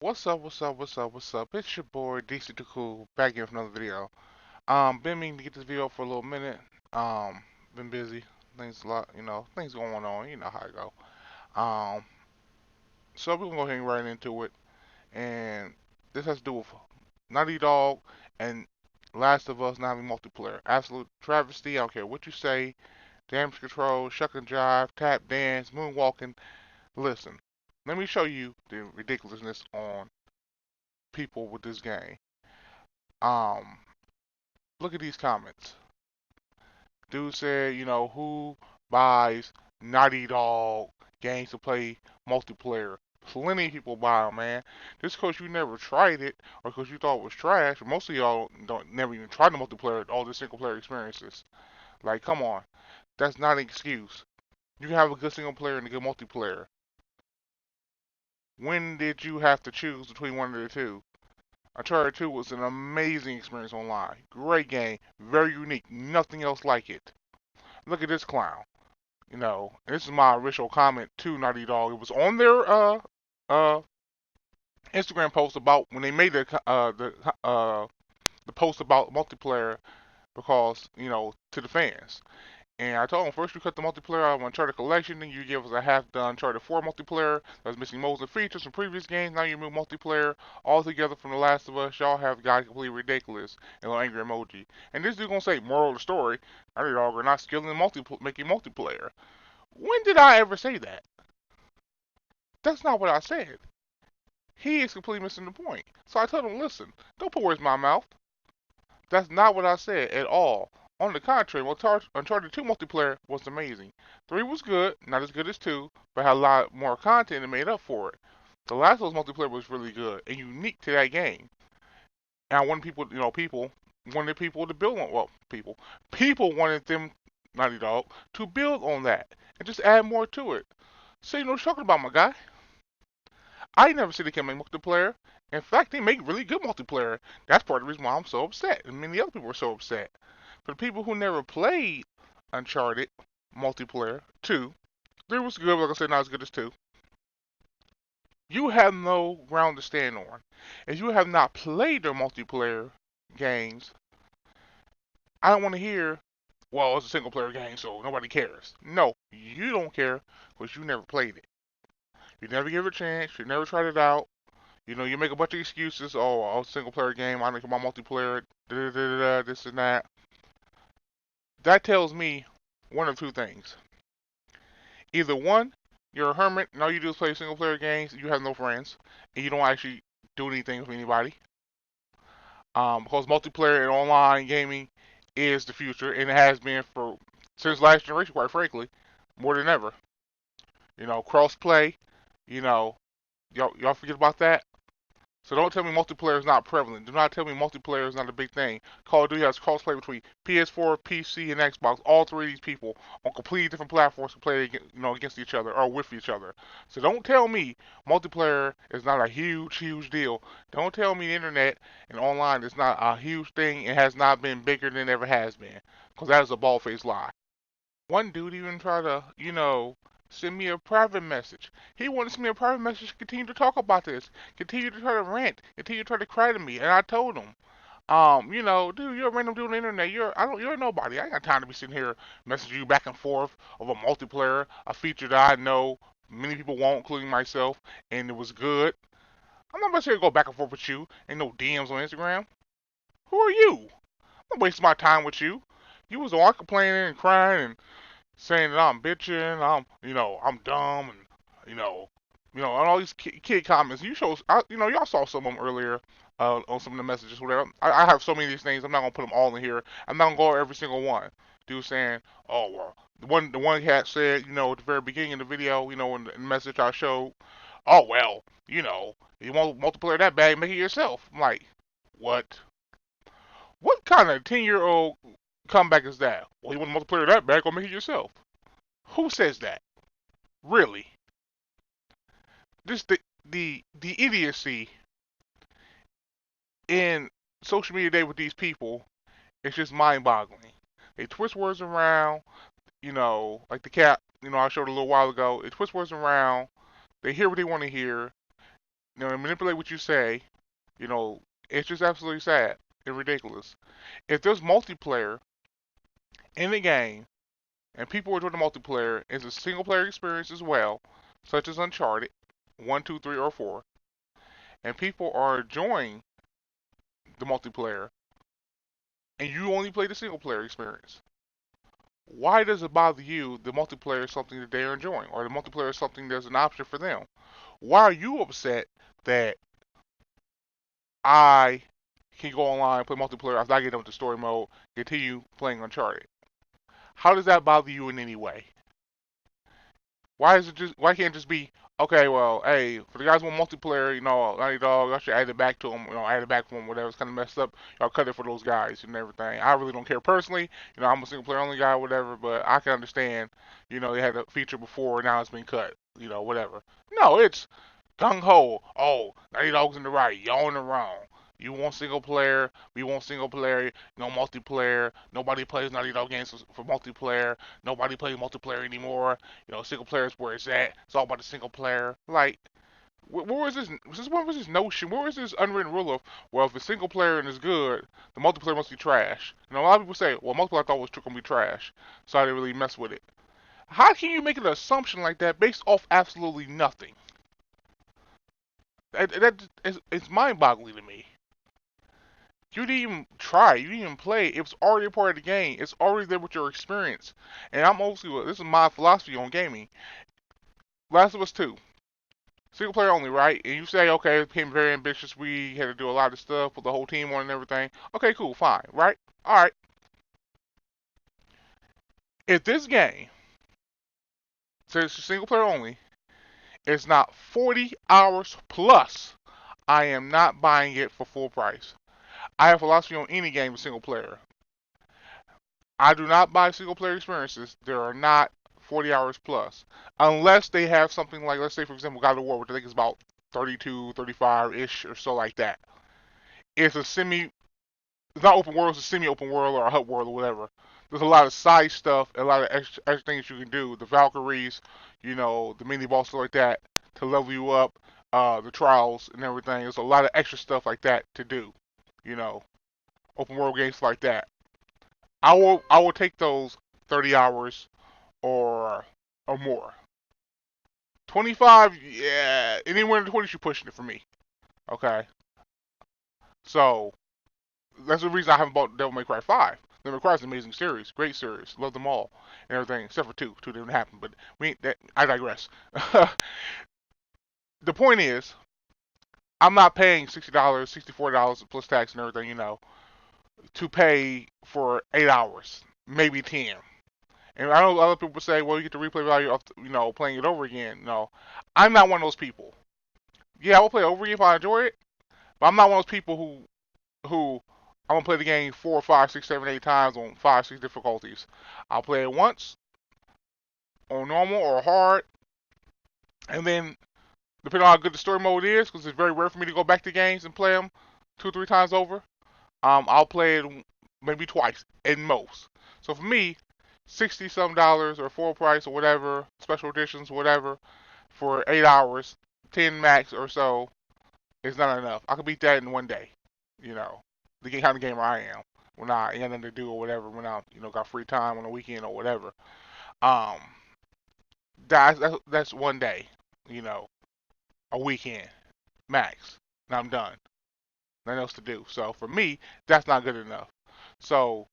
What's up, what's up, what's up, what's up? It's your boy DC Too Cool back here with another video. Been meaning to get this video for a little minute. Been busy. Things a lot, things going on, you know how I go. Um, so we're gonna go ahead and right into it. And this has to do with Naughty Dog and Last of Us not having multiplayer. Absolute travesty, I don't care what you say. Damage control, shuck and jive, tap dance, moonwalking. Listen, let me show you the ridiculousness on people with this game. Um, Look at these comments. Dude said, who buys Naughty Dog games to play multiplayer? Plenty of people buy them, man. Just because you never tried it or because you thought it was trash, most of y'all don't never even try the multiplayer, all the single player experiences. Like, come on. That's not an excuse. You can have a good single player and a good multiplayer. When did you have to choose between one of the two? Uncharted 2 was an amazing experience online. Great game, very unique, nothing else like it. Look at this clown. And this is my original comment to Naughty Dog. It was on their uh Instagram post about when they made the post about multiplayer because to the fans. And I told them first you cut the multiplayer out of Uncharted Collection, then you give us a half-done Uncharted 4 multiplayer that was missing modes and features from previous games. Now you remove multiplayer altogether from The Last of Us. Y'all have got completely ridiculous and a little angry emoji. And this dude gonna say moral of the story: Naughty Dog are not skilled in making multiplayer. When did I ever say that? That's not what I said. He is completely missing the point. So I told him, listen, don't put words in my mouth. That's not what I said at all. On the contrary, Uncharted 2 multiplayer was amazing. 3 was good, not as good as 2, but had a lot more content and made up for it. The Last of Us multiplayer was really good and unique to that game. And I wanted people wanted people to build on, people wanted them, Naughty Dog, to build on that and just add more to it. So you know what you're talking about, my guy. I never see they can make multiplayer. In fact, they make really good multiplayer. That's part of the reason why I'm so upset, and many other people are so upset. For the people who never played Uncharted multiplayer 2, 3 was good, but like I said, not as good as 2. You have no ground to stand on. If you have not played their multiplayer games, I don't want to hear, well, it's a single player game, so nobody cares. No, you don't care because you never played it. You never gave it a chance. You never tried it out. You make a bunch of excuses. Oh, a single player game. I think my multiplayer. Da, da, da, da, this and that. That tells me one of two things. Either one, you're a hermit, and all you do is play single player games. You have no friends, and you don't actually do anything with anybody. Because multiplayer and online gaming is the future, and it has been for since last generation, quite frankly, more than ever. Cross play. You know, y'all forget about that. So don't tell me multiplayer is not prevalent. Do not tell me multiplayer is not a big thing. Call of Duty has crossplay between PS4, PC, and Xbox. All three of these people on completely different platforms to play, against each other or with each other. So don't tell me multiplayer is not a huge, huge deal. Don't tell me the internet and online is not a huge thing and has not been bigger than it ever has been. Because that is a bald-faced lie. One dude even tried to, send me a private message. He wanted to send me a private message to continue to talk about this, continue to try to rant, continue to try to cry to me. And I told him, dude, you're a random dude on the internet. You're nobody. I ain't got time to be sitting here messaging you back and forth of a multiplayer, a feature that I know many people won't, including myself, and it was good. I'm not about to go back and forth with you. Ain't no DMs on Instagram. Who are you? I'm not wasting my time with you. You was all complaining and crying and saying that I'm bitching, I'm dumb, and and all these kid comments. Y'all saw some of them earlier on some of the messages, whatever. I have so many of these things. I'm not gonna put them all in here. I'm not gonna go over every single one. Dude saying, oh well, the one cat said, at the very beginning of the video, in the message I showed, oh well, you want multiplayer that bad, make it yourself. I'm like, what? What kind of 10-year-old comeback is that? Well, you want multiplayer that bad, go make it yourself. Who says that? Really? This the idiocy in social media today with these people is just mind-boggling. They twist words around, like the cat, I showed a little while ago. They twist words around. They hear what they want to hear. manipulate what you say. You know, it's just absolutely sad and ridiculous. If there's multiplayer in the game and people are doing the multiplayer, it's a single player experience as well, such as Uncharted 1, 2, 3, or 4, and people are enjoying the multiplayer, and you only play the single player experience. Why does it bother you the multiplayer is something that they're enjoying, or the multiplayer is something that's an option for them? Why are you upset that I can go online, play multiplayer after I get into story mode, continue playing Uncharted? How does that bother you in any way? Why can't it just be okay? Well, hey, for the guys who want multiplayer, Naughty Dog, I should add it back to them. Add it back for them. Whatever's kind of messed up, y'all cut it for those guys and everything. I really don't care personally. I'm a single player only guy, whatever. But I can understand. They had a feature before, now it's been cut. Whatever. No, it's gung ho. Oh, Naughty Dog's in the right, y'all in the wrong. You want single player, we want single player, no multiplayer. Nobody plays Naughty Dog games for multiplayer. Nobody plays multiplayer anymore. Single player is where it's at. It's all about the single player. Like, where was this? What was this notion? Where was this unwritten rule of, well, if it's single player and it's good, the multiplayer must be trash? A lot of people say, well, multiplayer I thought was going to be trash, so I didn't really mess with it. How can you make an assumption like that based off absolutely nothing? It's mind-boggling to me. You didn't even try. You didn't even play. It was already a part of the game. It's already there with your experience. And this is my philosophy on gaming. Last of Us 2. Single player only, right? And you say, okay, it became very ambitious. We had to do a lot of stuff with the whole team on and everything. Okay, cool, fine, right? Alright. If this game says single player only, it's not 40 hours plus, I am not buying it for full price. I have philosophy on any game with single player. I do not buy single player experiences. There are not 40 hours plus. Unless they have something like, let's say, for example, God of War, which I think is about 32, 35-ish or so like that. It's it's not open world, it's a semi-open world or a hub world or whatever. There's a lot of side stuff, a lot of extra things you can do. The Valkyries, the mini boss like that to level you up, the trials and everything. There's a lot of extra stuff like that to do. Open world games like that. I will take those 30 hours or more. 25, yeah, anywhere in the 20s you're pushing it for me. Okay, so that's the reason I haven't bought Devil May Cry 5. Devil May Cry is an amazing series, great series, love them all and everything except for 2. 2 didn't happen, but I digress. The point is, I'm not paying $60, $64 plus tax and everything, to pay for 8 hours, maybe 10. And I know other people say, well, you get the replay value of, playing it over again. No, I'm not one of those people. Yeah, I will play it over again if I enjoy it, but I'm not one of those people who I'm gonna play the game 4, 5, 6, 7, 8 times on 5, 6 difficulties. I'll play it once on normal or hard, and then depending on how good the story mode is, because it's very rare for me to go back to games and play them 2 or 3 times over. I'll play it maybe twice at most. So for me, $60 or full price or whatever, special editions, whatever, for 8 hours, 10 max or so, is not enough. I could beat that in one day. The kind of gamer I am. When I ain't nothing to do or whatever, when I got free time on the weekend or whatever. Um, that's one day. A weekend max. And I'm done. Nothing else to do. So for me, that's not good enough. So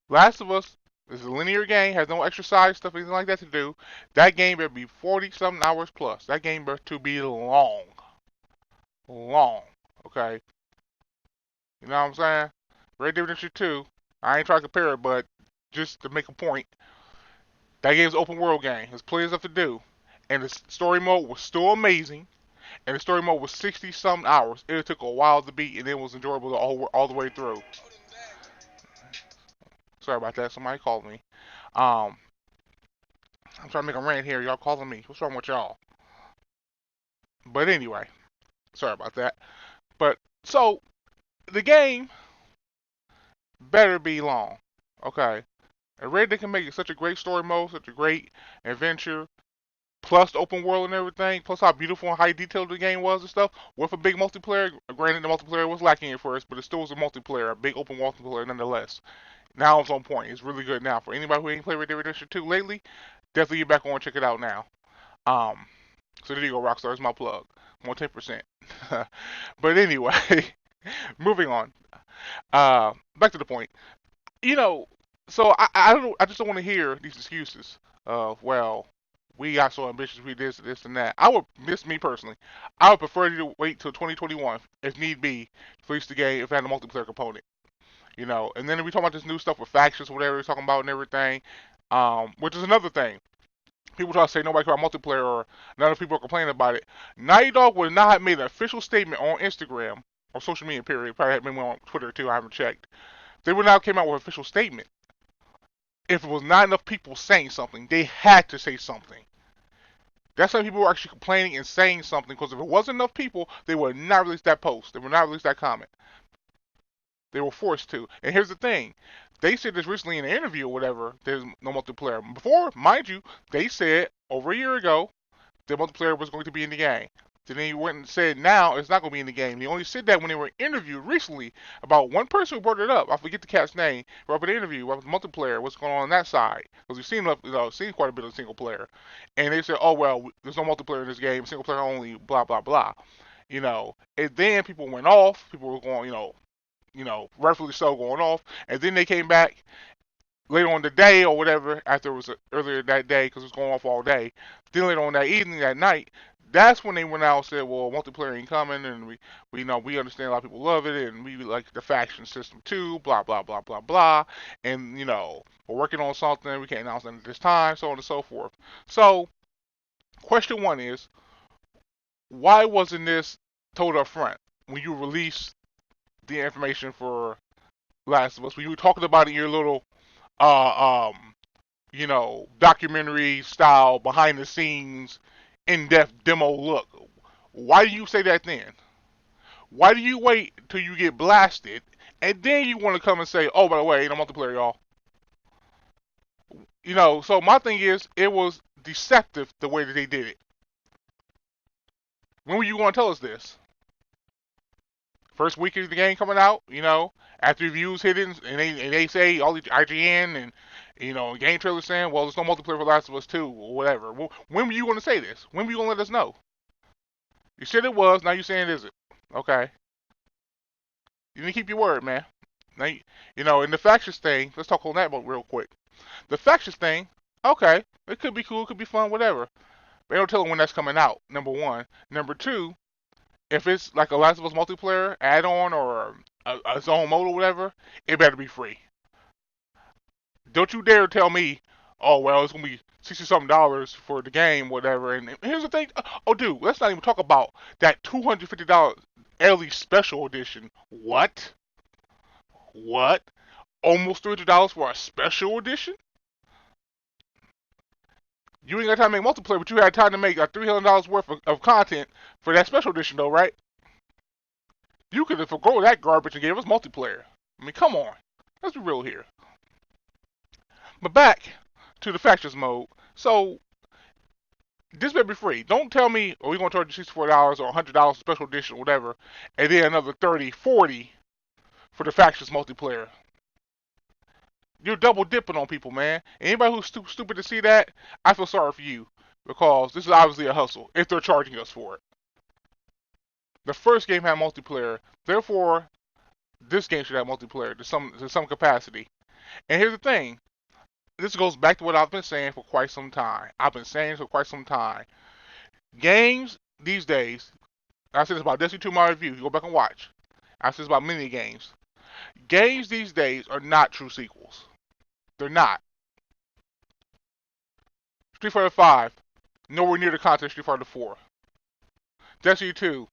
Last of Us is a linear game, has no exercise stuff, anything like that to do. That game better be 40 something hours plus. That game better to be long. Long. Okay? You know what I'm saying? Red Dead Redemption 2. I ain't trying to compare it, but just to make a point, that game's an open world game. There's plenty of stuff to do. And the story mode was still amazing. And the story mode was 60 something hours. It took a while to beat, and it was enjoyable all the way through. Sorry about that. Somebody called me. Um, I'm trying to make a rant here. Y'all calling me. What's wrong with y'all? But anyway, sorry about that. But so the game better be long. Okay. And Red Dead can make it such a great story mode, such a great adventure. plus the open world and everything, plus how beautiful and high detailed the game was and stuff, with a big multiplayer. Granted, the multiplayer was lacking at first, but it still was a multiplayer, a big open multiplayer nonetheless. Now it's on point. It's really good now. For anybody who ain't played Red Dead Redemption 2 lately, definitely get back on and check it out now. Um, so there you go, Rockstar. It's my plug. I'm on 10%. But anyway, moving on. Back to the point. You know, so I don't. I just don't want to hear these excuses of, well, we got so ambitious, we this and that. I would, this me personally, I would prefer you to wait till 2021 if need be to release the game if it had a multiplayer component. And then we talk about this new stuff with factions, whatever we're talking about and everything, which is another thing. People try to say nobody care about multiplayer or none of people are complaining about it. Naughty Dog would not have made an official statement on Instagram or social media period. Probably had been on Twitter too. I haven't checked. They would not came out with an official statement if it was not enough people saying something. They had to say something. That's why people were actually complaining and saying something, because if it wasn't enough people, they would not release that post. They would not release that comment. They were forced to. And here's the thing. They said this recently in an interview or whatever, there's no multiplayer. Before, mind you, they said over a year ago that multiplayer was going to be in the game. Then they went and said now it's not going to be in the game. They only said that when they were interviewed recently about one person who brought it up. I forget the cat's name. Brought up an interview about multiplayer, what's going on that side. Because we've seen quite a bit of single player. And they said, oh, well, there's no multiplayer in this game, single player only, blah, blah, blah. And then people went off. People were going, rightfully so going off. And then they came back later on the day or whatever, after it was earlier that day, because it was going off all day. Then later on that evening, that night, that's when they went out and said, well, multiplayer ain't coming, and we understand a lot of people love it, and we like the faction system too, blah, blah, blah, blah, blah. And, we're working on something, we can't announce it at this time, so on and so forth. So, question one is, why wasn't this told up front when you released the information for Last of Us? When you were talking about it in your little documentary style, behind the scenes, in-depth demo look. Why do you say that then? Why do you wait till you get blasted and then you want to come and say, oh, by the way, ain't no multiplayer, y'all? So my thing is, it was deceptive the way that they did it. When were you going to tell us this? First week of the game coming out, after reviews hidden, and they say all the IGN and game trailers saying, well, there's no multiplayer for Last of Us 2 or whatever. Well, when were you going to say this? When were you going to let us know? You said it was, now you're saying it isn't. Okay. You need to keep your word, man. Now, and the factions thing, let's talk on that real quick. The factions thing, okay, it could be cool, it could be fun, whatever. But they don't tell them when that's coming out, number one. Number two, if it's like a Last of Us multiplayer add-on or a zone mode or whatever, it better be free. Don't you dare tell me, oh, well, it's going to be $60-something for the game, whatever. And here's the thing. Oh, dude, let's not even talk about that $250 early special edition. What? Almost $300 for a special edition? You ain't got time to make multiplayer, but you had time to make $300 worth of content for that special edition, though, right? You could have forgone that garbage and gave us multiplayer. I mean, come on. Let's be real here. But back to the factions mode. So, this better be free. Don't tell me, oh, we're going to charge you $64 or $100 special edition or whatever, and then another $30, $40 for the factions multiplayer. You're double dipping on people, man. Anybody who's stupid to see that, I feel sorry for you, because this is obviously a hustle if they're charging us for it. The first game had multiplayer, therefore this game should have multiplayer to some capacity. And here's the thing. This goes back to what I've been saying for quite some time. Games these days, I said this about Destiny 2 my review, you go back and watch. I said this about many games. Games these days are not true sequels. They're not. Street Fighter 5, nowhere near the content of Street Fighter 4. Destiny 2,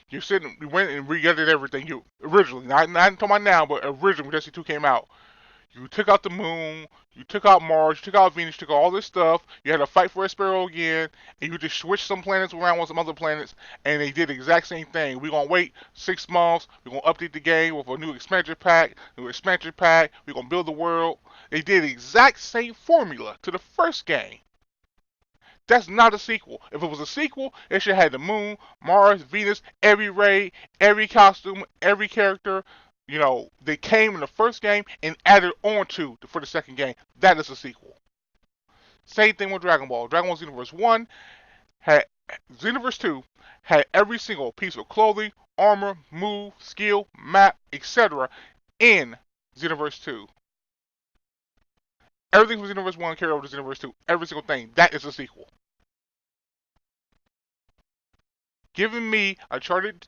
you went and re-edited everything you originally, not talking about now, but originally when Destiny 2 came out. You took out the moon, you took out Mars, you took out Venus, you took out all this stuff. You had to fight for Espero again, and you just switched some planets around with some other planets, and they did the exact same thing. We're going to wait 6 months, we're going to update the game with a new expansion pack, we're going to build the world. They did the exact same formula to the first game. That's not a sequel. If it was a sequel, it should have had the moon, Mars, Venus, every raid, every costume, every character, they came in the first game and added on to for the second game. That is a sequel. Same thing with Dragon Ball. Dragon Ball Xenoverse 1 had Xenoverse 2 had every single piece of clothing, armor, move, skill, map, etc. in Xenoverse 2. Everything from Xenoverse 1 carried over to Xenoverse 2. Every single thing. That is a sequel. Giving me Uncharted,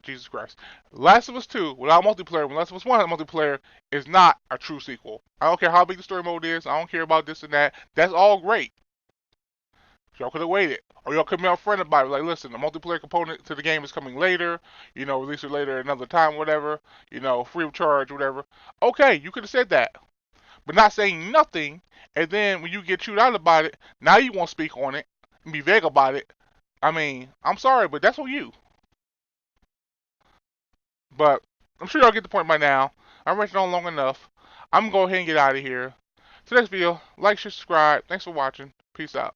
Jesus Christ. Last of Us 2 without multiplayer, when Last of Us 1 had multiplayer, is not a true sequel. I don't care how big the story mode is. I don't care about this and that. That's all great. Y'all could have waited. Or y'all could be upfront about it. Like, listen, the multiplayer component to the game is coming later. Release it later another time, whatever. Free of charge, whatever. Okay, you could have said that. But not saying nothing, and then when you get chewed out about it, now you won't speak on it and be vague about it. I mean, I'm sorry, but that's on you. But I'm sure y'all get the point by now. I'm ranting on long enough. I'm going to go ahead and get out of here. So next video, like, share, subscribe. Thanks for watching. Peace out.